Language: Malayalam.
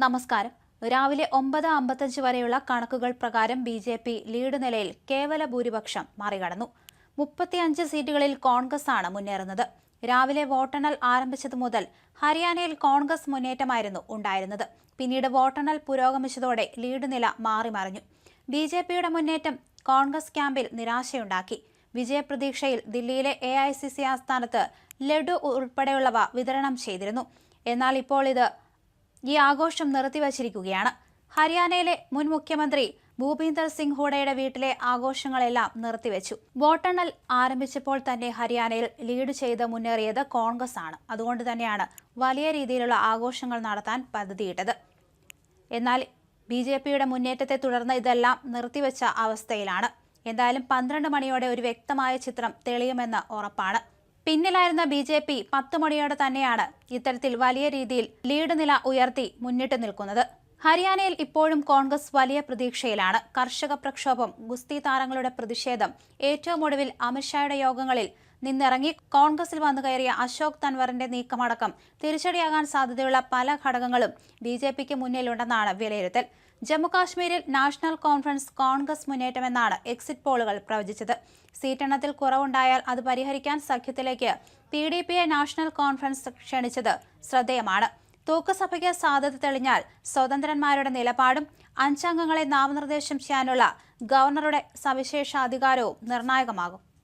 നമസ്കാരം. രാവിലെ 9:55 വരെയുള്ള കണക്കുകൾ പ്രകാരം BJP ലീഡ് നിലയിൽ കേവല ഭൂരിപക്ഷം മറികടന്നു. 35 സീറ്റുകളിൽ കോൺഗ്രസ് ആണ് മുന്നേറുന്നത്. രാവിലെ വോട്ടെണ്ണൽ ആരംഭിച്ചതു മുതൽ ഹരിയാനയിൽ കോൺഗ്രസ് മുന്നേറ്റമായിരുന്നു ഉണ്ടായിരുന്നത്. പിന്നീട് വോട്ടെണ്ണൽ പുരോഗമിച്ചതോടെ ലീഡ് നില മാറിമറിഞ്ഞു. BJPയുടെ മുന്നേറ്റം കോൺഗ്രസ് ക്യാമ്പിൽ നിരാശയുണ്ടാക്കി. വിജയപ്രതീക്ഷയിൽ ദില്ലിയിലെ AICC ആസ്ഥാനത്ത് ലഡു ഉൾപ്പെടെയുള്ളവ വിതരണം ചെയ്തിരുന്നു. എന്നാൽ ഇപ്പോൾ ഈ ആഘോഷം നിർത്തിവച്ചിരിക്കുകയാണ്. ഹരിയാനയിലെ മുൻ മുഖ്യമന്ത്രി ഭൂപീന്ദർ സിംഗ് ഹൂഡയുടെ വീട്ടിലെ ആഘോഷങ്ങളെല്ലാം നിർത്തിവെച്ചു. വോട്ടെണ്ണൽ ആരംഭിച്ചപ്പോൾ തന്നെ ഹരിയാനയിൽ ലീഡ് ചെയ്ത് മുന്നേറിയത് കോൺഗ്രസ് ആണ്. അതുകൊണ്ട് തന്നെയാണ് വലിയ രീതിയിലുള്ള ആഘോഷങ്ങൾ നടത്താൻ പദ്ധതിയിട്ടത്. എന്നാൽ BJPയുടെ മുന്നേറ്റത്തെ തുടർന്ന് ഇതെല്ലാം നിർത്തിവെച്ച അവസ്ഥയിലാണ്. എന്തായാലും 12 മണിയോടെ ഒരു വ്യക്തമായ ചിത്രം തെളിയുമെന്ന് ഉറപ്പാണ്. പിന്നിലായിരുന്ന BJP 10 മണിയോടെ തന്നെയാണ് ഇത്തരത്തിൽ വലിയ രീതിയിൽ ലീഡ് നില ഉയർത്തി മുന്നിട്ട് നിൽക്കുന്നത്. ഹരിയാനയിൽ ഇപ്പോഴും കോൺഗ്രസ് വലിയ പ്രതീക്ഷയിലാണ്. കർഷക പ്രക്ഷോഭം, ഗുസ്തി താരങ്ങളുടെ പ്രതിഷേധം, ഏറ്റവും ഒടുവിൽ അമിത്ഷായുടെ യോഗങ്ങളിൽ നിന്നിറങ്ങി കോൺഗ്രസിൽ വന്നു കയറിയ അശോക് തൻവറിന്റെ നീക്കമടക്കം തിരിച്ചടിയാകാൻ സാധ്യതയുള്ള പല ഘടകങ്ങളും BJPക്ക് മുന്നിലുണ്ടെന്നാണ് വിലയിരുത്തൽ. ജമ്മുകാശ്മീരിൽ നാഷണൽ കോൺഫറൻസ് കോൺഗ്രസ് മുന്നേറ്റമെന്നാണ് എക്സിറ്റ് പോളുകൾ പ്രവചിച്ചത്. സീറ്റെണ്ണത്തിൽ കുറവുണ്ടായാൽ അത് പരിഹരിക്കാൻ സഖ്യത്തിലേക്ക് PDPയെ നാഷണൽ കോൺഫറൻസ് ക്ഷണിച്ചത് ശ്രദ്ധേയമാണ്. തൂക്കസഭയ്ക്ക് സാധ്യത തെളിഞ്ഞാൽ സ്വതന്ത്രന്മാരുടെ നിലപാടും 5 അംഗങ്ങളെ നാമനിർദ്ദേശം ചെയ്യാനുള്ള ഗവർണറുടെ സവിശേഷ അധികാരവും നിർണായകമാകും.